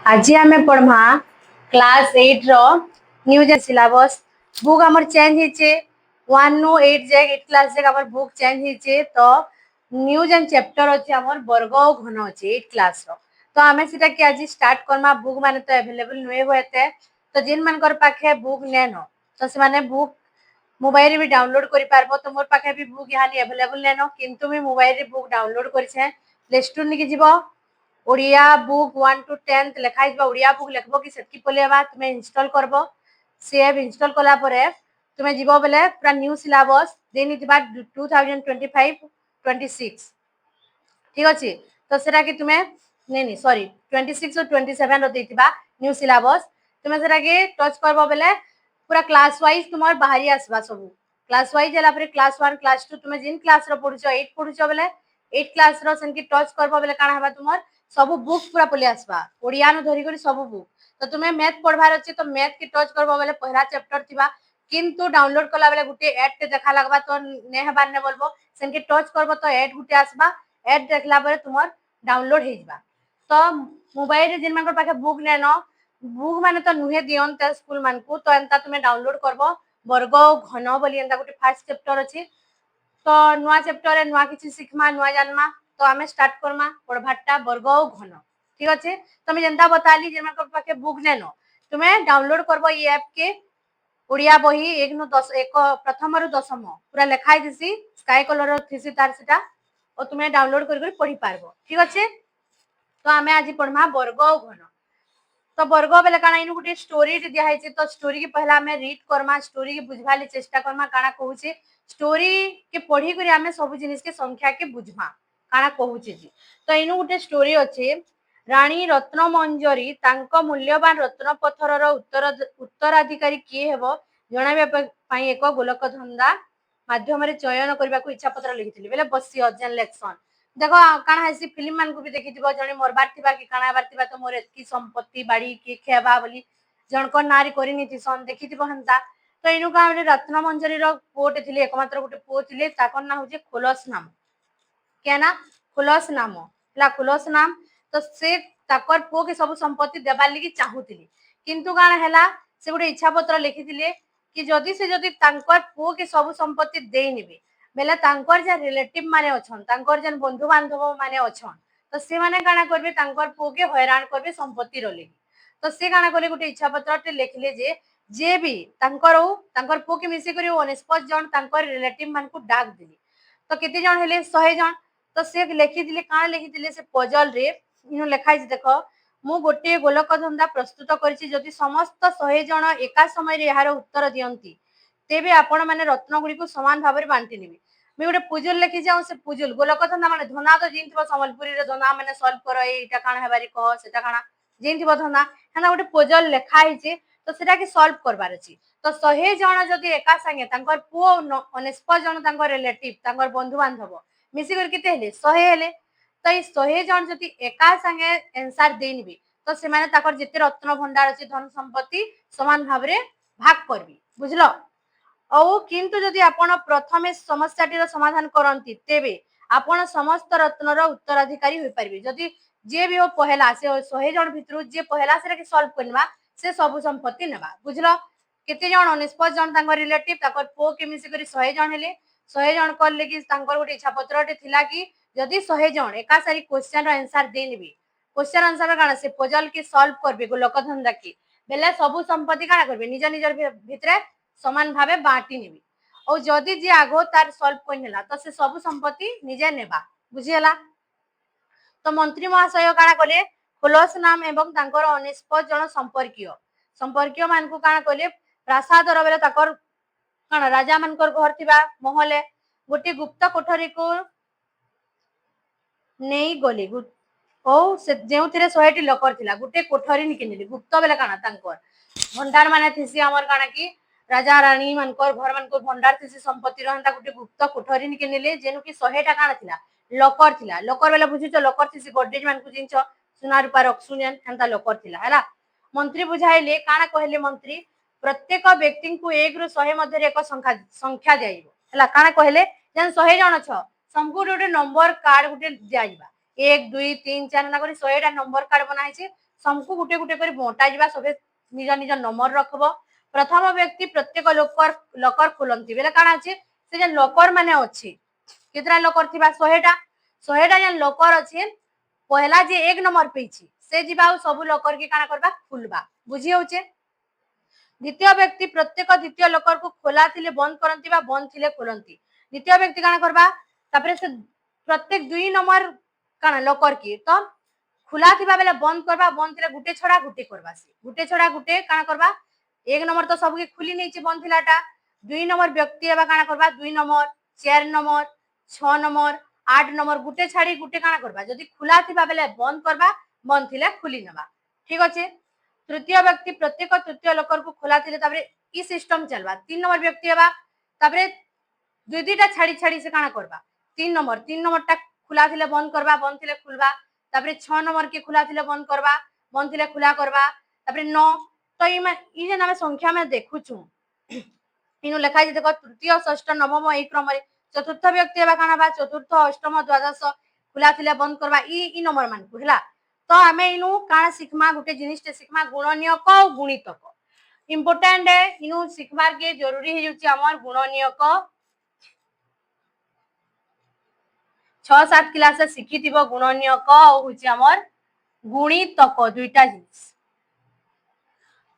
आज आम पढ़मा क्लास 8 रो new syllabus book आमर चेंज होचे 1 नु 8 जाए 8 क्लास जाए आमर बुक चेंज होचे तो न्यू जेन चैप्टर अच्छे आमर वर्ग और घन अच्छे 8 क्लास रो तो आमे सेटा कि आज स्टार्ट करमा बुक माने तो अवेलेबल नुए होते तो जिन मानकर पाखे बुक नेनो तो से माने बुक मोबाइल भी डाउनलोड करि पारबो तो मोर पाखे भी बुक यहाँ अवेलेबल नेनो किंतु मी मोबाइल रे बुक डाउनलोड करिसे प्ले स्टोर निके जीवो ओडिया बुक 1 टू 10 लेखा हिजबा ओडिया बुक लेखबो कि सेटकी पलेबा तुमे इंस्टॉल करबो सेव इंस्टॉल कला परे तुमे जीवो बेले पूरा न्यू सिलेबस देनी दिबा 2025 26 ठीक अछि तो सेरा कि तुमे नहीं सॉरी 26 और 27 रो देतिबा न्यू सिलेबस तुमे सेरा के टच करबो बेले पूरा क्लास वाइज तुमर बाहरी आसबा सब क्लास वाइज हला परे क्लास 1 क्लास 2 तुमे जिन क्लास रो पढुछो 8 पढुछो बेले 8 क्लास रो सेन की टच करबो बेले काना हबा तुमर सब बुक पूरा पले आसबा ओडिया न धरी करी सब बुक तो तुमे मैथ पढ़वार अछि तो मैथ के टच करबो बेले पहला चैप्टर थिबा किंतु डाउनलोड कला बेले गुटे ऐड ते देखा लगबा तो ने हबार ने बोलबो सेन के टच करबो तो ऐड गुटे आसबा ऐड देखला परे तुमर डाउनलोड हे जबा तो मोबाइल रे जिन मानकर पाखे बुक नेनो बुक माने तो नुहे दियन ते स्कूल मान को तो एंता तुमे डाउनलोड करबो वर्ग घन बोली एंता गुटे फर्स्ट चैप्टर अछि तो नुआ चैप्टर रे नुआ किछि सिखमा नुआ जानमा तो आमे स्टार्ट करमा पढ़भाटा वर्ग घन ठीक अछि तमे जनता बताली जे मानकर पाखे बुक नेनो तुमे डाउनलोड करबो ई ऐप के ओडिया बही 1 नु 10 एक प्रथम रु दशम पूरा लेखाई दिसी स्काई कलर थिसी तार सेटा और तुमे डाउनलोड कर पढ़ी पारबो ठीक अछि तो आमे आज पढ़मा वर्ग घन तो वर्ग बेले काना इनु गुटे स्टोरी दिया है तो स्टोरी के पहला हमें रीड करमा स्टोरी के बुझवाली चेष्टा करमा काना कहूचे स्टोरी के पढ़ी करी हमें सब जिनिस के संख्या के बुझमा काना कहूचे जी तो इनु गुटे स्टोरी अछि रानी रत्न मंजरी तांको मूल्यवान रत्न पत्थरर उत्तराधिकारी किए हेबो जणाबे पई एक गोलक धंदा माध्यम रे चयन करबा को इच्छा पत्र लिखिथिली बेले बसी अजन लेक्शन देखो काना हैसी फिल्म मान को भी देखिथिबो जणे मरबार थिबा कि काना बार थिबा तो मोर एतकी संपत्ति बाड़ी के खेबा बोली जनको नारी करि नीति सन देखिथिबो हंता तो इनु का रत्न मंजरी रो कोट थिले एकमात्र गुटे पो थिले ताकर ना होजे खुलस नाम क्या ना खुलस नाम ला खुलस नाम तो से ताकर पो के सब संपत्ति देबार लगी चाहूतिली किंतु काना हैला से गुटे इच्छा पत्र लिखिथिले कि जदी से जदी तांकर पो के सब संपत्ति देई निबे बेला तांकर जे रिलेटिव माने अछन तांकर जे बंधु बांधव माने अछन तो से माने काना करबे तांकर पो के हैरान करबे संपत्ति रले तो से काना करे गुटे इच्छा पत्र ते लिखले जे भी तांकर पो के मिसी करी 49 जन तांकर रिलेटिव मान को डाक दिली तो केते जन हेले 100 जन तो से लिखि दिले काना लिखि दिले से पजल रे इनो लेखाइ देखो मु गोटे गोलक धंदा प्रस्तुत करछि जदि समस्त 100 जन एका समय रे यार उत्तर दियंती तेबे आपण माने रत्न गुडी को समान भाबरे बांटी निबे मैं गोटे पुजुल लिखि जाऊ से पुजुल गोलक धंदा माने धंदा तो जिंतिबो संबलपुरी रे धंदा माने सॉल्व करो एटा काना हेबारी कह सेटा काना जिंतिबो धंदा हेना गोटे पुजुल लेखा हिचे तो सेटा के सॉल्व करबार अछि तो 100 जन जदि एका संगे तांकर पो 49 जन तांकर रिलेटिव तांकर बंधु बांधव मिसी कर केते हेले 100 हेले तो ई 100 जन जदि एका संगे आंसर देनिबे तो से माने ताकर जते रत्न भंडार अछि धन संपत्ति समान भाबरे भाग करबी बुझलो औ किंतु जदि आपण प्रथमे समस्याटीर समाधान करंती तेबे आपण समस्त रत्नर उत्तराधिकारी होई परिबे जदि जे भी हो पहला से 100 जन भितरु जे पहला से के सॉल्व करबा से सब संपत्ति नेबा बुझलो केते जन 49 जन तांगर रिलेटिव ताकर पो के मिसी करी 100 जन हेले 100 जन कर लेगी तांकर गुटे इच्छा पत्रटे थिला कि जदि 100 जन एका सारी क्वेश्चन रो आंसर देनिबे क्वेश्चन आंसर काना से पजल के सॉल्व करबे गोलक धंदा की बेले सब संपत्ति काना करबे निज निजर भितरे समान भाबे बांटी निबे और जदि जे आगो तार सॉल्व कोइनेला तो से सब संपत्ति निजे नेबा बुझियला तो मंत्री महाशय काना कले खुलस नाम एवं तांकर 49 जन संपर्कीय मान को काना कले प्रासाद रो बेले ताकर काना राजा मानकर घर थिबा महले गोटे गुप्त कोठरी को नेई गले ओ से जेउथिरे 100 टी लकर थिला गुटे कोठरी निकिनेली गुप्त बेले काना तांकर भंडार माने थिसी हमर काना की राजा रानी मानकर घर मानकर भंडार थिसी संपत्ति रहंता गुटे गुप्त कोठरी निकिनेले जेनु की 100 टा काना थिला लकर बेले बुझिचो लकर थिसी गोड्रेज मान को जिंचो सुना रूपा रखसुनियन हंता लकर थिला हला मंत्री बुझाइले काना कहले मंत्री प्रत्येक व्यक्ति को 1 रु 100 मध्ये एक संख्या देइबो हला काना कहले जन 100 जन छ सबको गोटे नंबर कार्ड गोटे दियाइबा 1 2 3 4 ना करी 100 टा नंबर कार्ड बनाई छी सबको गुटे गुटे करी बंटा जिबा सबे निज निज नंबर रखबो प्रथम व्यक्ति प्रत्येक लकर लकर खोलंती बेले काना अछि से जे लकर माने अछि केतरा लकर थिबा 100 टा जे लकर अछि पहला जे 1 नंबर पेछि से जिबा सब लकर के काना करबा खुलबा बुझी होचे द्वितीय व्यक्ति प्रत्येक द्वितीय लकर को खोला थिले बंद करंती बा बंद थिले खोलंती द्वितीय व्यक्ति काना करबा तापरे से प्रत्येक 2 नंबर काना लकर की तो खुला थिबा बेले बंद करबा बंद थिले गुटे करबा से गुटे काना करबा 1 नंबर तो सब के खुली नै छि बंद थिलाटा 2 नंबर व्यक्ति एबा काना करबा 2 नंबर 4 नंबर 6 नंबर 8 नंबर गुटे छाड़ी गुटे काना करबा जदी खुला थिबा बेले बंद करबा बंद थिले खुली नबा ठीक अछि तृतीय व्यक्ति प्रत्येक तृतीय लकर को खोला थिले ताबरे ई सिस्टम चलबा 3 नंबर व्यक्ति एबा ताबरे दुई दुईटा छाड़ी छाड़ी से काना करबा 3 नंबर टा खुला थिले बंद करबा बंद थिले खुलबा ताबरे 6 नंबर के खुला थिले बंद करबा बंद थिले खुला करबा ताबरे 9 तो ई जे नामे संख्या में देखुछु इनु लेखा जे देखो तृतीय षष्ठ नवम ए क्रम रे चतुर्थ व्यक्ति एबा काना बा चतुर्थ अष्टम द्वादश खुला थिले बंद करबा ई नंबर मान कुहला तो आमे इनु काना सिखमा गुटे जिनिसटे सिखमा गुणनीयक और गुणितक इंपोर्टेंट है इनु सिखबार के जरूरी हे जुची हमर गुणनीयक 6-7 क्लास शिखी थिबो गुणनीयक और हुची हमर गुणितक दुईटा जिनिस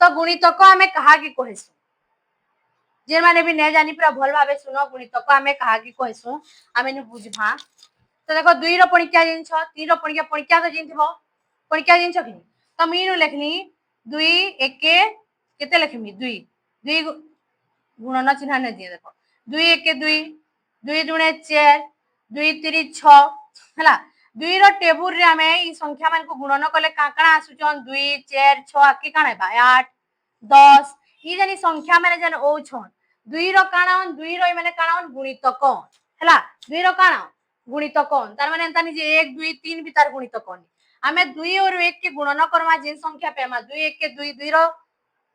तो गुणितक आमे कहा की कहेसु जे माने भी नै जानी पूरा भल भाबे सुनो गुणितक आमे कहा की कहेसु आमे न बुझभा तो देखो 2 रो पणिक्या जिंस 3 रो पणिक्या तो जिंथिबो पणिक्या जिंस कि तो मीनु लेखनी 2 1 केते लेखमी 2 2 गुणन चिन्ह नै दिए देखो 2 1 2 2 दुणे 4 2 3 6 हला 2 रो टेबुल रे आमे ई संख्या मान को गुणन कले काकड़ा आसुचन 2 4 6 आके काणे बा 8 10 ई जनी संख्या माने जन ओ छन 2 रो काणान 2 रो माने काणान गुणितक हला 2 रो काणा गुणितक तार माने तानी जे 1 2 3 भी तार गुणितक आमे 2 और 1 के गुणन करमा जे संख्या पेमा 2 1 के 2 2 रो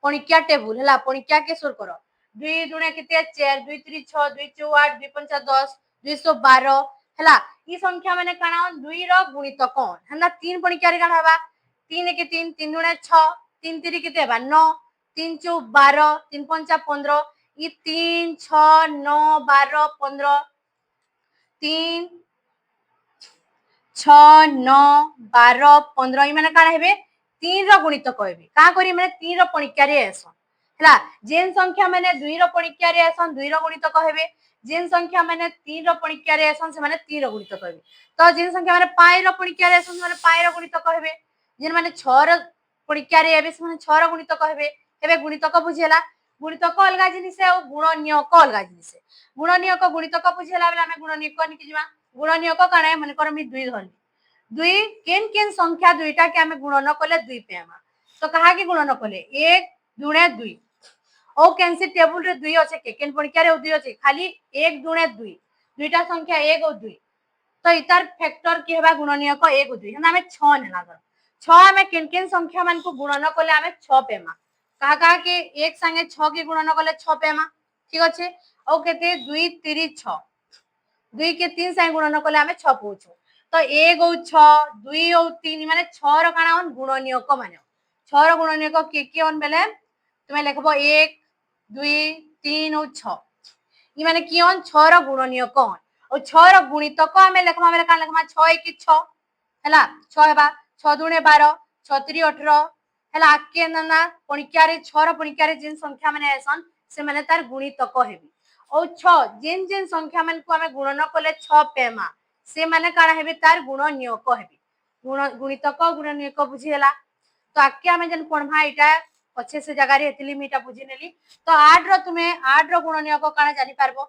पणिक्या टेबुल हला पणिक्या के सुर करो 2 दुणे केते 4 2 3 6 2 4 8 2 5 10 212 हला ई संख्या माने काणान 2 रो गुणितक हला 3 पणिक्या रे काणा बा 3 1 3 3 दुणे 6 3 3 केते बा 9 3 4 12 3 5 15 ई 3 6 9 12 15 3 6 9 12 15 ई माने काणा हेबे 3 रो गुणितक हेबे का करी माने 3 रो पणिक्या रे एसन हला जेन संख्या माने 2 रो पणिक्या रे एसन 2 रो गुणितक हेबे जेन संख्या माने 3 रो पणिक्या रे एसन से माने 3 रो गुणितक हेबे तो जेन संख्या माने 5 रो पणिक्या रे एसन से माने 5 रो गुणितक हेबे जेन माने 6 रो पणिक्या रे हेबे से माने 6 रो गुणितक हेबे हेबे गुणितक बुझेला गुणितक अलगा जिनिस है और गुणनीयक अलगा जिनिस है गुणनीयक गुणितक बुझेला बेला हमें गुणनीयक निकि जिमा गुणनीयक काणे माने कर मी 2 धरली 2 केन केन संख्या दुईटा के हमें गुणन कले 2 पेमा तो कहा कि गुणन कले 1 दुणे 2 ओ कैंसी टेबल रे 2 अछि के केन पणिक्या रे 2 अछि खाली 1 दुणे 2 दुईटा संख्या 1 और 2 तो इतार फैक्टर की हेबा गुणनीयक 1 और 2 हम हमें 6 नेला कर 6 में केन केन संख्या मान को गुणन कले हमें 6 पेमा कहा कि एक संगे 6 के गुणन कले 6 पेमा ठीक अछि ओ केते 2 3 6 2 के 3 संगे गुणन कले हमें 6 पहुचो तो 1 और 6 2 और 3 माने 6 रो काना on गुणनीयक माने 6 रो गुणनीयक के on बेले तुमे लिखबो 1 2 3 और 6 ई माने की on 6 रो गुणनीयक on और 6 रो गुणितक हमें लिखमा बेले कान लिखमा 6 1 6 हला 6 हेबा 6 दुणे 12 6 3 18 हला आके ना पणिक्या रे 6 रो पणिक्या रे जिन संख्या माने एसन से माने तार गुणितक हेबी और 6 जिन जिन संख्या मान को हमें गुणन कले 6 पेमा से माने काना हेबे तार गुणनीयक हेबे गुणितक गुणनीयक बुझिला तो आके हमें जन पढमा इटा अच्छे से जगह रे हेतली मीटा बुझि नेली तो 8 रो तुमे 8 रो गुणनीयक काना जानि पारबो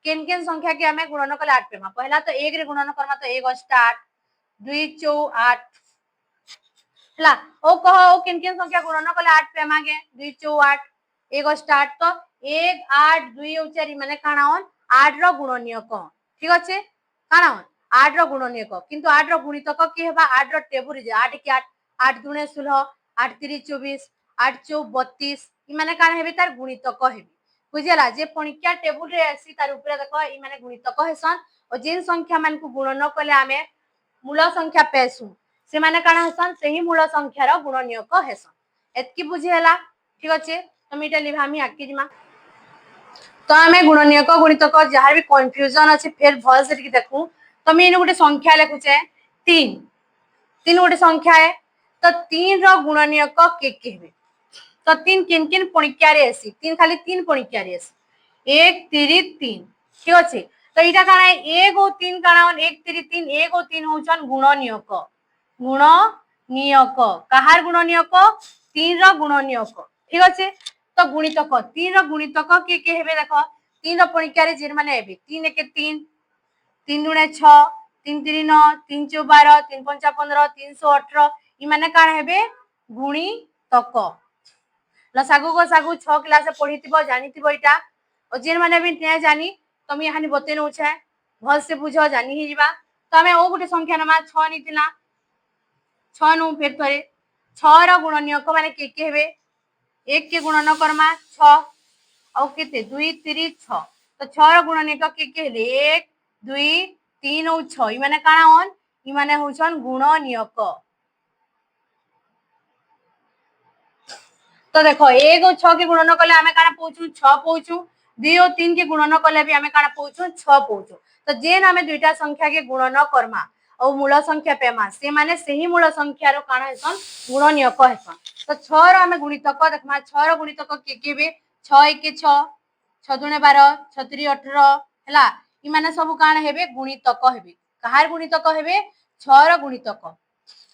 केन केन संख्या के हमें गुणन कले 8 पेमा पहला तो 1 रे गुणन करमा तो 1 8 2 4 8 हला ओ कहो ओ केन केन संख्या गुणन कले 8 पेमा के 2 4 8 1 स्टार्ट तो 1 8 2 और 4 माने काना on 8 रो गुणनीयक ठीक अछि काना on 8 रो गुणनीयक किंतु 8 रो गुणितक की हेबा 8 रो टेबुल जे 8 के 8 8 दुणे 16 8 3 24 8 4 32 ई माने काना हेबे तार गुणितक हेबे बुझिला जे पणिक्या टेबुल रे आसी तार ऊपर देखो ई माने गुणितक हेसन और जिन संख्या मान को गुणन कले हमें मूल संख्या पेसु से माने काना हसन सही मूल संख्यार गुणनीयक हेसन एतकी बुझी हला ठीक अच्छे तुम इटा लिभामी आके जिमा तो आमे गुणनीयक गुणितक जहार भी कंफ्यूजन अछि फिर भल से देखू तुम इने गोटे संख्या लिखुचे 3 3 गोटे संख्या है तो 3 रो गुणनीयक के हेबे तो 3 किन किन पणिक्या रे आसी 3 खाली 3 पणिक्या रे आसी 1 3 3 ठीक अछि तो इटा काना 1 और 3 काना 1 3 3 1 और 3 होचन गुणनीयक कहार गुणनीयक 3 रो गुणनीयक ठीक अछि तो गुणितक 3 रो गुणितक के हेबे देखो 3 रो पणिक्या रे जेर माने हेबे 3 1 3 3 दुणे 6 3 3 9 3 4 12 3 5 15 318 इ माने काना हेबे गुणितक लसागु को सागु 6 क्लास से पढ़िथिबो जानिथिबो इटा और जेन माने भी नै जानी तुम यहानी बते नउ छै भल से बुझो जानी ही जिबा तो हमें ओ गुटे संख्या नमा 6 नितिला 6 नु फेर थरे 6 रो गुणनीयक माने के हेबे 1 के गुणन करमा 6 और केते 2 3 6 तो 6 रो गुणनीयक के हेले 1 2 3 और 6 इ माने काना होन इ माने होछन गुणनीयक तो देखो 1 और 6 के गुणन कले हमें काना पहुचू 6 पहुचू 2 और 3 के गुणन कले भी हमें काना पहुचू 6 पहुचू तो जेन हमें दुईटा संख्या के गुणन करमा और मूल संख्या पेमा से माने सही मूल संख्या रो काना हेसन गुणनीयक हेसन तो 6 रो हमें गुणितक देखमा 6 रो गुणितक के बे 6 1 के 6 6 दुणे 12 6 3 18 हला इ माने सब काना हेबे गुणितक हेबे कहार गुणितक हेबे 6 रो गुणितक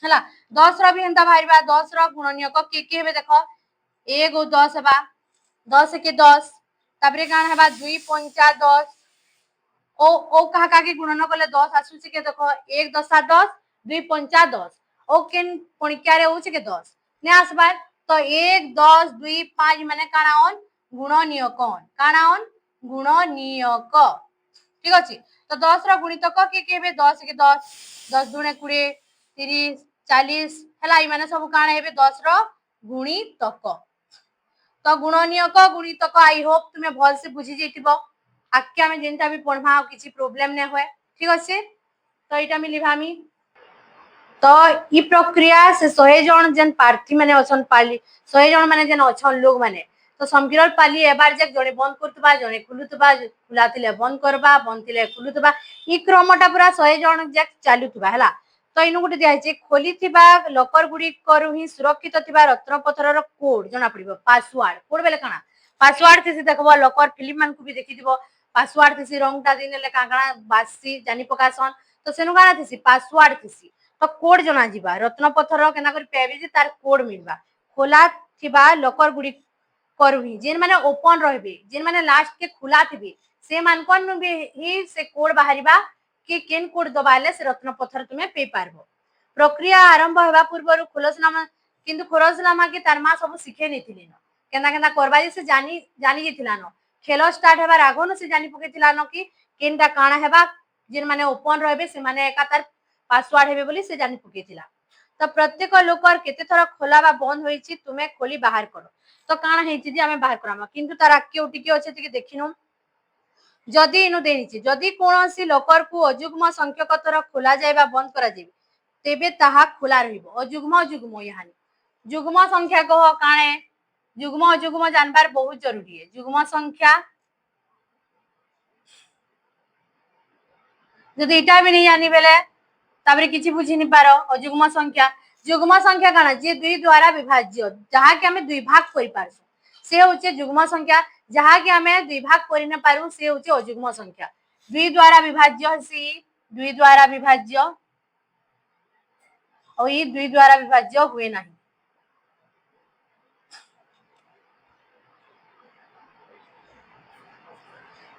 हला 10 रो भी हंता बाहरबा 10 रो गुणनीयक के हेबे देखो 1 और 10 हेबा 10 के 10 ताबरे काना हेबा 2 5 10 ओ कहा के गुणन कले 10 आसु के देखो 1 10 10 2 5 10 ओ केन पणिक्या रे होचे के 10 ने आसबा तो 1 10 2 5 माने काना ऑन गुणनीयक काना ऑन गुणनीयक ठीक अछि तो 10 रो गुणितक के हेबे 10 के 10 10 दुणे 20 30 40 हला इ माने सब काना हेबे 10 रो गुणितक तो गुणनीयक गुणितक आई होप तुमे भल से बुझी जेतिबो आके हमें जेनता भी पढ़मा किसी प्रॉब्लम ने होए ठीक अछि तो इटा मिली भामी तो इ प्रक्रिया से 100 जन जन प्रार्थी माने अछन पाली 100 जन माने जन अछन लोग माने तो संकिरल पाली एबार जे जने बंद करतबा जने खुलुतबा खुलातिले बंद करबा बंदतिले खुलुतबा इ क्रमटा पूरा 100 जन जे चालुतबा हला तो इनु गुटे दिया छै खोलिथिबा लकर गुडी करू ही सुरक्षित थिबा रत्नपथरर कोड जना पड़िबो पासवर्ड कोड बेले काना पासवर्ड से देखबो लकर फिल्म मान को भी देखिदिबो पासवर्ड थिसी रंगटा दिने ले कागणा बासी जानि पकासन तो सेनु काना थिसी पासवर्ड थिसी तो कोड जना जिबा रत्नपथर केना कर पेबे जे तार कोड मिलबा खोला थिबा लकर गुडी करही जेन माने ओपन रहबे जेन माने लास्ट के खुला थिबे से मान कोन भी ही से कोड बाहरिबा कि केन कोड दबाले से रत्नपथर तुमे पे पारबो प्रक्रिया आरंभ हेबा पूर्व खुलसनामा किंतु खुलसनामा के तारमा सब सिखे नेथिले न केना केना करबा जे से जानी जानी जेथिला न खेल स्टार्ट हेबार आगो न से जानी पकेथिला न कि केनटा काना हेबा जेन माने ओपन रहबे से माने एका तार पासवर्ड हेबे बोली से जानी पकेथिला तो प्रत्येक लोकर केते थरा खोला बा बंद होईची तुमे खोली बाहर करो तो काना हेची जे हमें बाहर करामा किंतु तार आके उटिके अछि कि देखिनो जदि इनु देनिची जदि कोनोसी लकर को अजुग्म संख्यक तर खोला जायबा बंद करा जेबे तेबे ताहा खोला रहिबो अजुग्म अजुग्म यहानी जुग्म संख्या कह काणे जुग्म अजुग्म जानबार बहुत जरूरी है जुग्म संख्या जदि इटा भी नहीं जानी बेले ताबरे किछि बुझी नि पारो अजुग्म संख्या काना जे 2 द्वारा विभाज्य जहा के हमें 2 भाग करि पारसु से होचे जुग्म संख्या जहा के हमें 2 भाग करि न पारु से होचे अजुग्म संख्या 2 द्वारा विभाज्य हसी 2 द्वारा विभाज्य और ये 2 द्वारा विभाज्य हुए नहीं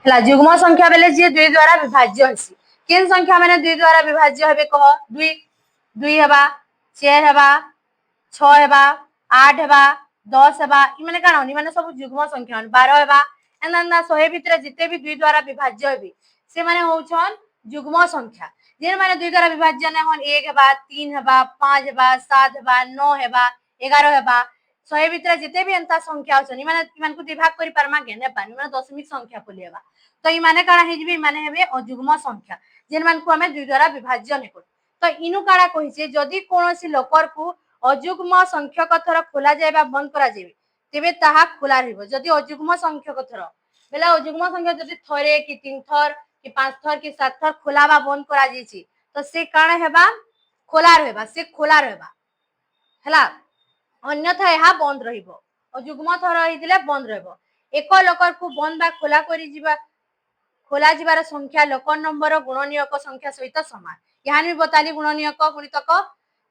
हला जुग्म संख्या बेले जे 2 द्वारा विभाज्य हसी केन संख्या माने 2 द्वारा विभाज्य हेबे कह 2 2 हेबा 4 हेबा 6 हेबा 8 हेबा 10 हेबा इ माने काना नि माने सब जुग्म संख्या 12 हेबा एना 100 भितरे जिते भी 2 द्वारा विभाज्य हेबे से माने होछन जुग्म संख्या जेन माने 2 द्वारा विभाज्य ने हन 1 हेबा 3 हेबा 5 हेबा 7 हेबा 9 हेबा 11 हेबा 100 भितरे जिते भी एंता संख्या होछन माने मान को विभाग करि परमा गेने पानी माने दशमिक संख्या बोलिएबा तो इ माने काना हे जिबे माने हेबे अजुग्म संख्या जेन मान को हमें 2 द्वारा विभाज्य ने कर तो इनु काड़ा कहिचे जदि कोनोसी लोकर को अजुग्म संख्यक थर खोला जाय बंद करा जाय तेबे ताहा खोला रहइबो जदि अजुग्म संख्यक थर बेला अजुग्म संख्या जदि थरे कि 3 थर कि 5 थर कि 7 थर खोला बा बंद करा जायछि तो से काना हेबा खोला रहबा से खोला रहबा हला अन्यथा यहा बंद रहिबो अजुग्म थर हिदिले बंद रहबो एक लोकर को बंद बा खोला करी जीवा खोला जीवार संख्या लोकर नंबर गुणनीयक संख्या सहित समान यहाँ भी बताली गुणनीयक गुणितक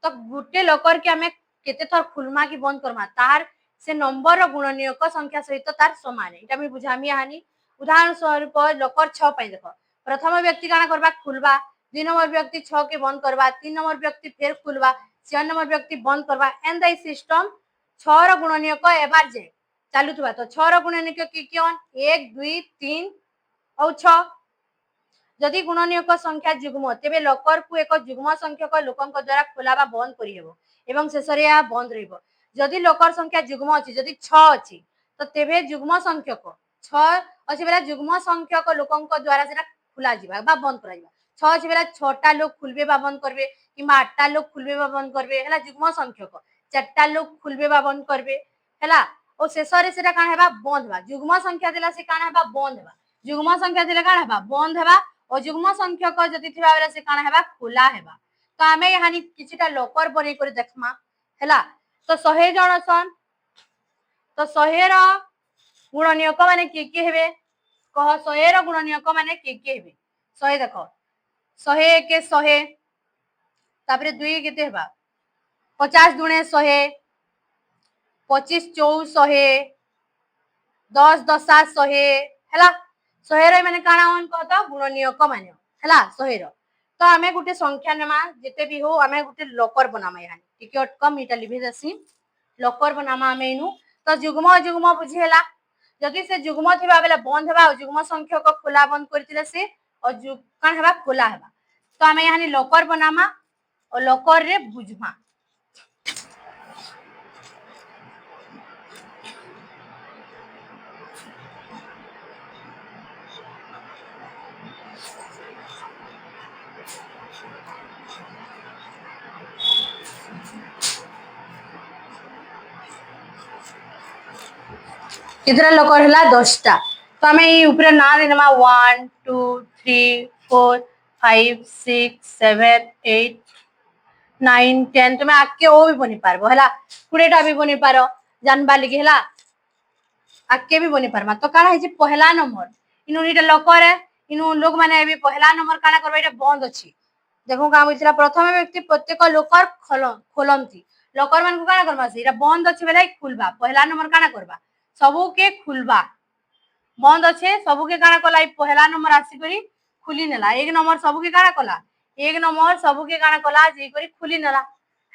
तो गुटे लोकर के हमें केते थर खुलमा की बंद करमा तार से नंबर गुणनीयक संख्या सहित तार समान है इटा मी बुझामी हानि उदाहरण स्वरूप लोकर 6 पई देखो प्रथम व्यक्ति काना करबा खुलबा 2 नंबर व्यक्ति 6 के बंद करबा 3 नंबर व्यक्ति फिर खुलबा 4 नंबर व्यक्ति बंद करबा एंड द सिस्टम 6 रो गुणनीयक एबार जे चालुथबा तो 6 रो गुणनीयक की कियन 1 2 3 और 6 जदि गुणनीयक संख्या जुग्म तेबे लोकर को एक जुग्म संख्यक लोकंक द्वारा खोलाबा बंद करि हेबो एवं शेषरे या बंद रहिबो जदि लोकर संख्या जुग्म अछि जदि 6 अछि तो तेबे जुग्म संख्यक 6 अछि बेला जुग्म संख्यक लोकंक द्वारा सेटा खुला जिबा बा बंद करा जिबा 6 अछि बेला 6 टा लोग खुलबे बा बंद करबे किबा 8 टा लोग खुलबे बा बंद करबे हला जुग्म संख्यक 4 टा लोग खुलबे बा बंद करबे हला ओ शेषरे सेटा काना हेबा बंद बा जुग्म संख्या देला से काना हेबा बंद हेबा जुग्म संख्या देला काना हेबा बंद हेबा अजुग्म संख्यक जदि थिबा बेले से काना हेबा खुला हेबा तो आमे यहानी किछिटा लोकर बनै कर देखमा हैला तो 100 जण सन तो 100 रो गुणनीयक माने की हेबे कह 100 रो गुणनीयक माने की हेबे 100 देखो 100 के 100 तापरे 2 केते हेबा 50 दुणे 100 25 चौर 100 10 दशा 100 हैला 100 रो माने काना होन कहतो गुणनीयक माने हैला 100 रो तो हमें गुटे संख्या नेमा जेते भी हो हमें गुटे लोकर बनामा यानी टिकट कम इटा लिभे जसी लोकर बनामा हमें इनु तो जुग्म जुग्म बुझी हैला जदि से जुग्म थिबा बेले बंद हेबा जुग्म संख्यक खोला बंद करतिले से और जुग कान हेबा खोला हेबा तो हमें यानी लोकर बनामा और लोकर रे बुझमा कितना लोकर हैला 10 टा तो हमें ये ऊपर ना देनमा 1 2 3 4 5 6 7 8 9 10 तुम्हें आके ओ भी बनी पारबो हैला 20 टा भी बनी पारो जानबा लगी हैला आके भी बनी पारमा तो काना है पहला नंबर इनु निटा लोकर है इनु लोग माने अभी पहला नंबर काना करबा एटा बंद अछि देखो का होइतला प्रथम व्यक्ति प्रत्येक लोकर खोलंती लोकर मान को काना करबा से एटा बंद अछि बेला खुलबा पहला नंबर काना करबा सबू के खुलबा बंद अच्छे सबू के काना कला पहला नंबर आसी करी खुली नेला एक नंबर सबू के काना कला एक नंबर सबू के काना कला जे करी खुली नेला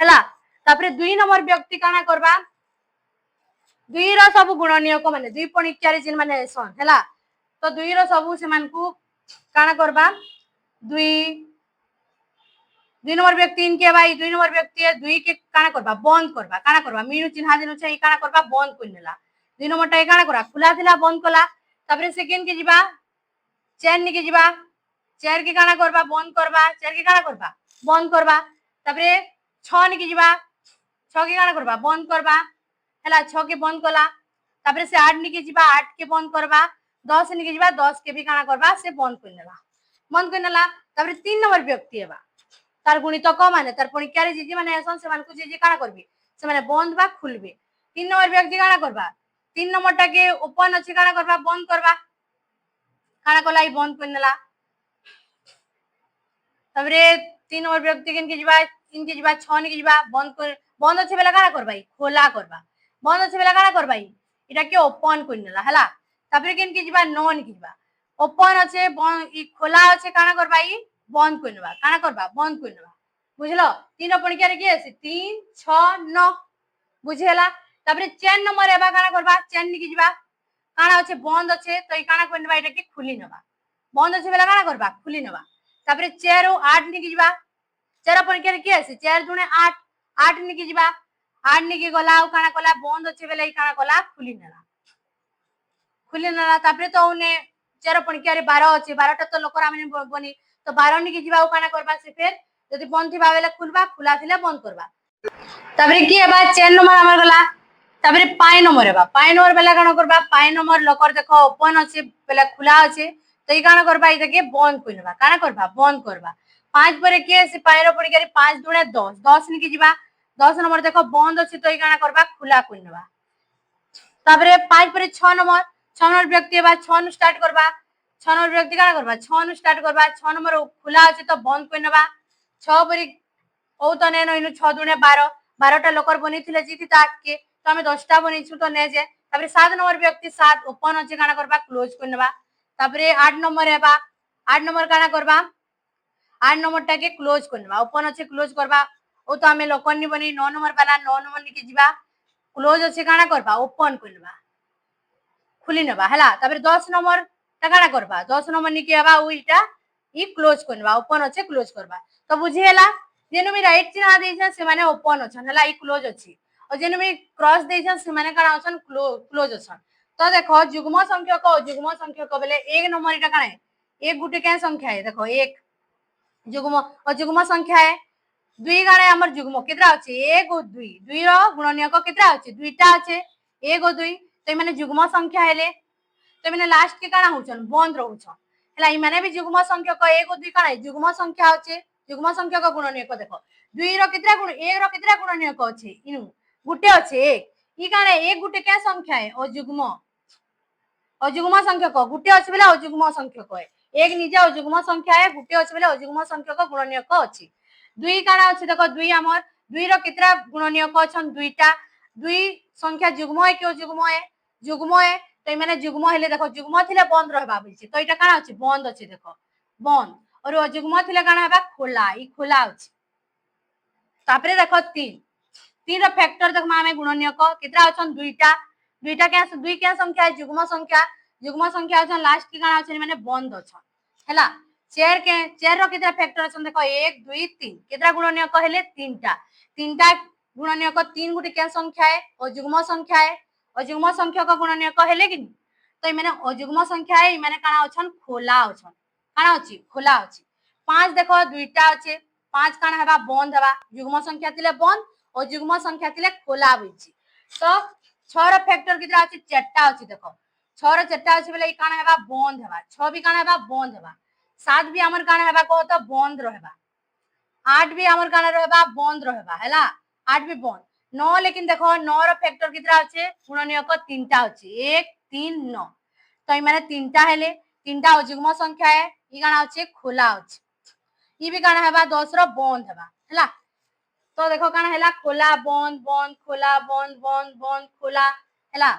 हैला तापरे 2 नंबर व्यक्ति काना करबा 2 रो सबू गुणनीयक माने 2 पणिक्यारी जिन माने सन हैला तो 2 रो सबू से मान को काना करबा 2 2 नंबर व्यक्ति इनके भाई 2 नंबर व्यक्ति है 2 के काना करबा बंद करबा काना करबा मीनू चिन्हा देनु छै काना करबा बंद कर नेला 2 नंबर टा काना करा खुला थिला बंद कला तापरे सेकंड के जिबा चेन निके जिबा चेयर के काना करबा बंद करबा चेयर के काना करबा बंद करबा तापरे 6 निके जिबा 6 के काना करबा बंद करबा हैला 6 के बंद कला तापरे से 8 निके जिबा 8 के बंद करबा 10 निके जिबा 10 के भी काना करबा से बंद कर नेला तापरे 3 नंबर व्यक्ति हेबा तार गुणितक माने तार पणिक्यारी जे माने एसन से मान को जे काना करबी से माने बंद बा खुलबे 3 नंबर व्यक्ति काना करबा 3 नंबर टा के ओपन अछि काना करबा बंद करबा काना कलाई बंद कर नेला तबरे 3 नंबर व्यक्ति किन के जिबा इनके जिबा 6 निके जिबा बंद अछि बेला काना करबाई खोला करबा बंद अछि बेला काना करबाई इटा के ओपन कर नेला हला तबरे किन के जिबा 9 निके जिबा ओपन अछि ई खोला अछि काना करबाई बंद कर नेबा काना करबा बंद कर नेबा बुझलो तीन पणिक्यारी के अछि 3 6 9 बुझेला तबरे चेन नंबर एबा काना करबा चेन निके जिबा काना अच्छे बंद अच्छे तो ये काना करनेबा एटा के खुली नेबा बंद अच्छे बेला काना करबा खुली नेबा तापरे 4 और 8 निके जिबा 4 पणिक्यारी के अछि 4 दुणे 8 8 निके जिबा 8 निके गला और काना कला बंद अच्छे बेला ई काना कला खुली नेला तापरे तो उने 4 पणिक्यारी 12 अछि 12 टा तो लोकर आमे बनी तो 12 निके जिबा और काना करबा से फिर जदि बंद थिबा बेले खुलबा खुला थिले बंद करबा तापरे की हेबा 4 नंबर हमर गला तापरे 5 नंबर हेबा 5 नंबर बेले काना करबा 5 नंबर लकर देखो ओपन अछि बेले खुला अछि तो ई काना करबा इता के बंद करबा काना करबा बंद करबा 5 परे के से 5 रो पड़ी करी 5 दुणे 10 10 निकी जिबा 10 नंबर देखो बंद अछि तो ई काना करबा खुला करनबा तापरे 5 परे 6 नंबर 6 नंबर व्यक्ति हेबा 6 नु स्टार्ट करबा 6 नंबर व्यक्ति काना करबा 6 नु स्टार्ट करबा 6 नंबर खुला अछि तो बंद करनबा 6 परी ओ तो ने नइनु 6 दुणे 12 12 टा लोकर बनी थिले जीती ताक के तो हमें 10 टा बनी छु तो ने जे तापरे 7 नंबर व्यक्ति 7 ओपन अछि काना करबा क्लोज करनबा तापरे 8 नंबर हेबा 8 नंबर काना करबा 8 नंबर टा के क्लोज करनबा ओपन अछि क्लोज करबा ओ तो हमें लोकर नि बनी 9 नंबर वाला 9 नंबर निके जिबा क्लोज अछि काना करबा ओपन करनबा खुली नबा हला तापरे 10 नंबर टा काना करबा 10 नंबर निके हेबा उइटा ई क्लोज करनबा ओपन अछि क्लोज करबा तो बुझी हला जेनु मी राइट चिन्ह देछन से माने ओपन अछन हला ई क्लोज अछि और जेनु मी क्रॉस देछन से माने काना अछन क्लोज अछन तो देखो युग्म संख्यक बेले 1 नंबर इटा काना है एक गुटे के संख्या है देखो एक युग्म और युग्म संख्या है दुई गाने हमर युग्म केतरा अछि 1 और 2 2 रो गुणनीयक केतरा अछि दुईटा अछि 1 और 2 तो माने युग्म संख्या हेले तो माने लास्ट के काना होछन बंद रहउछन हला ई माने भी युग्म संख्यक 1 और 2 काना युग्म संख्या अछि युग्म संख्यक गुणनीयक देखो 2 रो केतरा गुण 1 रो केतरा गुणनीयक अछि इनु गुटे अछि 1 ई काना एक गुटे के संख्या है अयुग्म संख्यक गुटे अछि बेला अयुग्म संख्यक है एक निजे अयुग्म संख्या है गुटे अछि बेला अयुग्म संख्यक गुणनीयक अछि दुई काना अछि देखो दुई हमर दुई रो केतरा गुणनीयक अछन दुईटा दुई संख्या युग्म है कि युग्म है तो माने युग्म हेले देखो युग्म थिले बंद रहबा बोलछि तो इटा काना अछि बंद अछि देखो बंद और अयुग्म थिले काना हेबा खोला ई खोला अछि तापरे देखो 3 3 रो फैक्टर देखमा हमें गुणनीयक केतरा अछन दुईटा दुईटा के दुई के संख्या है युग्म संख्या अछन लास्ट के काना अछन माने बंद अछन हला 4 रो केतरा फैक्टर अछन देखो 1 2 3 केतरा गुणनीयक हेले तीनटा गुणनीयक 3 गुटे के संख्या है अयुग्म संख्यक गुणनीयक हेले कि तो माने अयुग्म संख्या है माने काना अछन खोला अछन काना अछि खोला अछि 5 देखो दुईटा अछि 5 काना हेबा बंद हेबा युग्म संख्या थिले बंद अयुग्म संख्या थिले खोला होइछि तो 6 रो फैक्टर केतरा अछि 4टा अछि देखो 6 रो 4टा अछि बेले ई काना हेबा बंद हेबा 6 भी काना हेबा बंद हेबा 7 भी हमर काना हेबा को तो बंद रहबा 8 भी हमर काना रहबा बंद रहबा हला 8 भी बंद 9 लेकिन देखो 9 रो फैक्टर केतरा अछि गुणनीयक 3टा अछि 1 3 9 तो ई माने 3टा हेले 3टा अयुग्म संख्या है ई काना अछि खोला अछि ई भी काना हेबा 10 रो बंद हेबा हला तो देखो काना हेला खोला बंद बंद खोला बंद बंद बंद खोला हला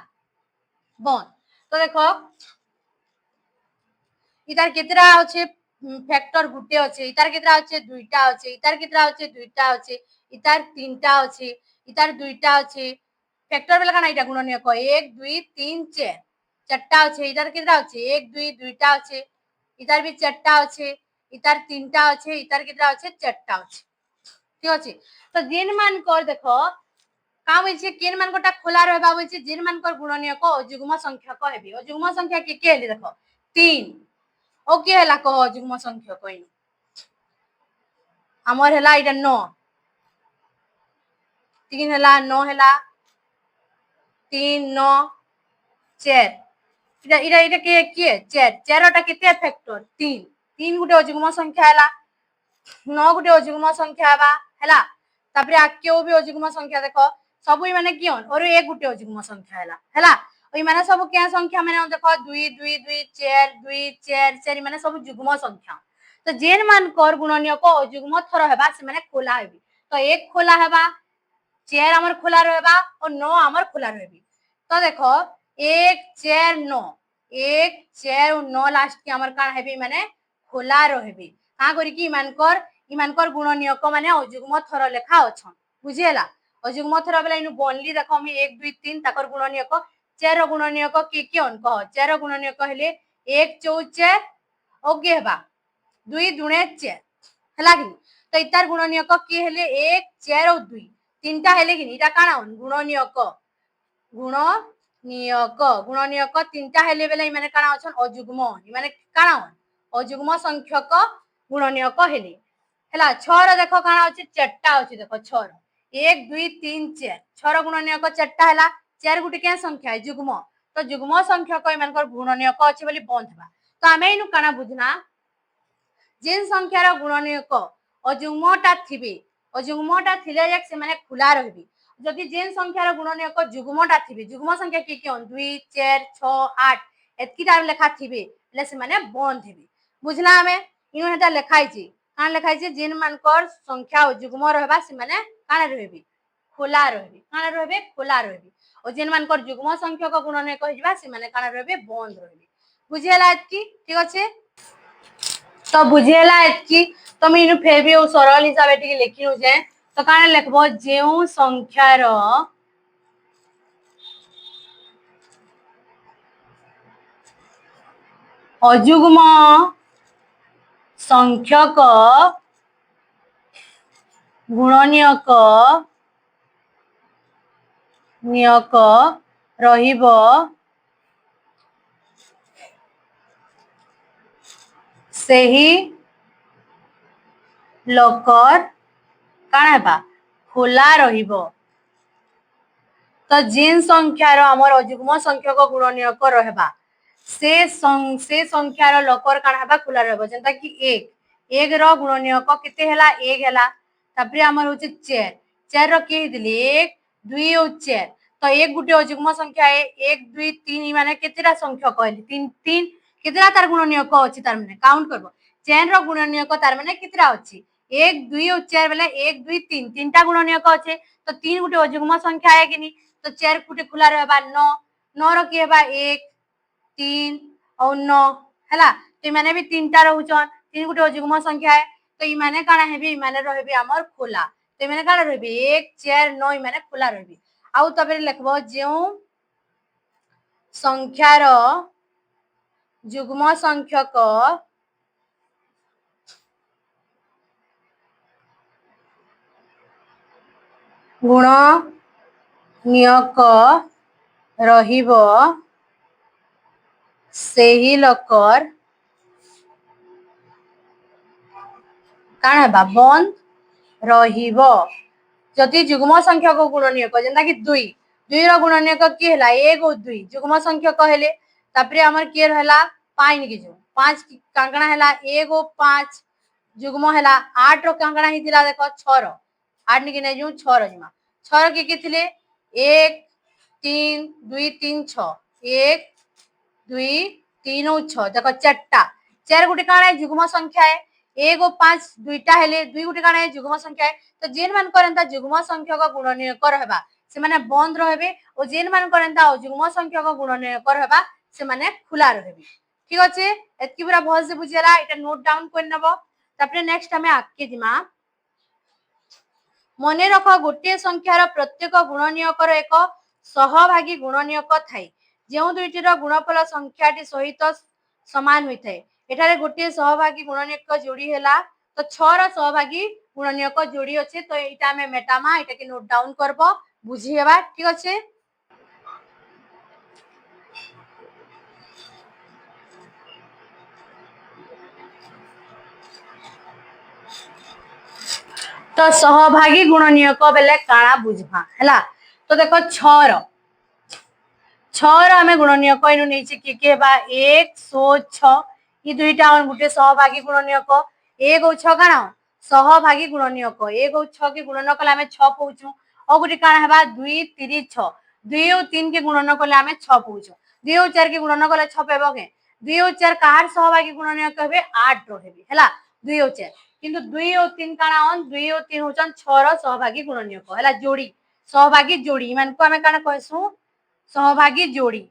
बंद तो देखो इतार केतरा अछि फैक्टर गुटे अछि इतार केतरा अछि दुईटा अछि इतार केतरा अछि दुईटा अछि इतार तीनटा अछि इतार दुईटा अछि फैक्टर बेला काना इटा गुणनीयक 1 2 3 4 चारटा अछि इतार केतरा अछि 1 2 दुईटा अछि इतार भी चारटा अछि इतार तीनटा अछि इतार केतरा अछि चारटा अछि ठीक अछि तो जिन मान कर देखो का होय छै केन मान कोटा खोला रहबा होय छै जिन मान कर गुणनीयक अयुग्म संख्यक हेबे अयुग्म संख्या के हेले देखो 3 ओके हला कह अयुग्म संख्यक इन हमर हला इटा 9 3 हला 9 हला 3 9 4 इटा इटा इटा के 4 4टा केते फैक्टर 3 3 गुटे अयुग्म संख्या हला 9 गुटे अयुग्म संख्या बा हला तापरे आके भी अयुग्म संख्या देखो सब ई माने कियन और एक गुटे अयुग्म संख्या हला ओई माने सब के संख्या माने देखो 2 2 2 4 2 4 4 माने सब युग्म संख्या तो जेन मान कर गुणनीयक अयुग्म थर हेबा से माने खोला हेबी तो एक खोला हेबा 4 हमर खोला रहबा और 9 हमर खोला रहबी तो देखो 1 4 9 1 4 और 9 लास्ट के हमर का हेबी माने खोला रहबी का करी कि ईमान कर गुणनीयक माने अयुग्म थर लेखा अछन बुझियला अयुग्म थर बेला इनु बनली देखो हम 1 2 3 ताकर गुणनीयक 4 रो गुणनीयक के अनक 4 रो गुणनीयक हेले 1 4 4 ओके हेबा 2 दुणे 4 हला कि तो इतार गुणनीयक के हेले 1 4 और 2 तीनटा हेले कि इटा काना गुणनीयक गुणनीयक तीनटा हेले बेले माने काना अछन अयुग्म माने काना अयुग्म संख्यक गुणनीयक हेले है छर देख कण अच्छे चार्टा अच्छे देख छर 1 2 3 4 छर गुणनीयक चार्टा है 4 गुटे क्या संख्या है जुग्म तो जुग्म संख्यक इन गुणनीयक अच्छे बोली बंद है तो आम इन काना बुझना जेन संख्यार गुणनीयक अजुग्मटा थे अजुग्मटा थिले से माने खुला रही जदि जेन संख्यार गुणनीयक जुग्मटा थे जुग्म संख्या किए किए 2 4 6 8 एतकीटा लेखा थे से माने बंद हे बुझला आमे इनटा लेखाई कान लेखाई जेन मानकर संख्या जुग्म रहबा से माने काना रहबे खोला रहबे काना रहबे खोला रहबे और जेन मानकर जुग्म संख्यक गुणनीयक होइबा से माने काना रहबे बंद रहबे बुझेला एतकी ठीक अछि तो बुझेला एतकी तो मैं इनु फेर भी सरल हिसाब से लिखि न जाए तो काना लिखबो जेउ संख्यार अजुग्म संख्यक गुणनीयक नियक रहिबो सेही लकर काना हेबा खोला रहिबो तो जेन संख्यार आमर अजुग्म संख्यक गुणनीयक रहबा से संख्यार लकर काना हेबा खोला रहबो जेंता कि 1 रो गुणनीयक केते हैला 1 हैला तापरे आमर होचे 4 4 रो के दिले 1 2 और 4 तो एक गुटे अजुग्म संख्या है 1 2 3 माने केतेरा संख्या कहली 3 3 केतेरा तार गुणनीयक अछि तार माने काउंट करबो 4 रो गुणनीयक तार माने केतेरा अछि 1 2 और 4 बेले 1 2 3 तीनटा गुणनीयक अछि तो 3 गुटे अजुग्म संख्या है कि तो 4 गुटे खुला रहबा 9 9 रो के हेबा 1 3 और 9 हैला तो माने भी तीनटा रहउछन 3 गुटे अजुग्म संख्या है तो ई माने काना हेबे ई माने रहबे हमर खोला तो माने काना रहबे 1 4 9 ई माने खोला रहबे आउ तबे लिखबो जेउ संख्यार जुग्म संख्यक गुण नियक रहिबो सेही लकर काना हेबा बंद रहिबो जदि जुग्म संख्यक गुणनीयक जेंता कि 2 2 रो गुणनीयक की हैला 1 और 2 जुग्म संख्यक हेले तापरे हमर के रहला 5 निके जो 5 कांकणा हैला 1 और 5 जुग्म हैला 8 रो कांकणा हितिला देखो 6 रो 8 निके नै जो 6 रो जिमा 6 रो के थिले 1 3 2 3 6 1 2 3 और 6 देखो चारटा 4 गुटे काना है जुग्म संख्या है 1 और 5 दुईटा हेले 2 गुटे काना है जुग्म संख्या है तो जेन मान करंता जुग्म संख्यक गुणनीयक रहबा से माने बंद रहबे और जेन मान करंता अजुग्म संख्यक गुणनीयक रहबा से माने खुला रहबे ठीक अछि एतकी पूरा भल से बुझियला एटा नोट डाउन कर नबो तापरे नेक्स्ट हमें आके दिमा मने रख गोटे संख्यार प्रत्येक गुणनीयकर एक सहभागी गुणनीयक थाई जो दुईटीर गुणफल संख्याटी सहित समान होता है एठारे गोटे सहभागी गुणनीयक जोड़ी हैला तो 6 रो सहभागी गुणनीयक जोड़ी अच्छे तो एटा हमें मेटामा एटा के नोट डाउन करबो बुझी हेबा ठीक अच्छे तो सहभागी गुणनीयक बेले काना बुझमा हैला तो देखो 6 रो 6 रो हमें गुणनीयक इनु नेछि के बा 106 ई दुईटा और गुटे सहभागी गुणनीयक 1 और 6 काना सहभागी गुणनीयक 1 और 6 के गुणन कले हमें 6 पहुचू और गुटे काना हेबा 2 3 6 2 और 3 के गुणन कले हमें 6 पहुचू 2 और 4 के गुणन कले 6 पेबो के 2 और 4 काहार सहभागी गुणनीयक हेबे 8 रो हेबे हैला 2 और 4 किंतु 2 और 3 काना ऑन 2 और 3 होचन 6 रो सहभागी गुणनीयक हैला जोड़ी सहभागी जोड़ी मान को हमें काना कहसु सहभागी जोड़ी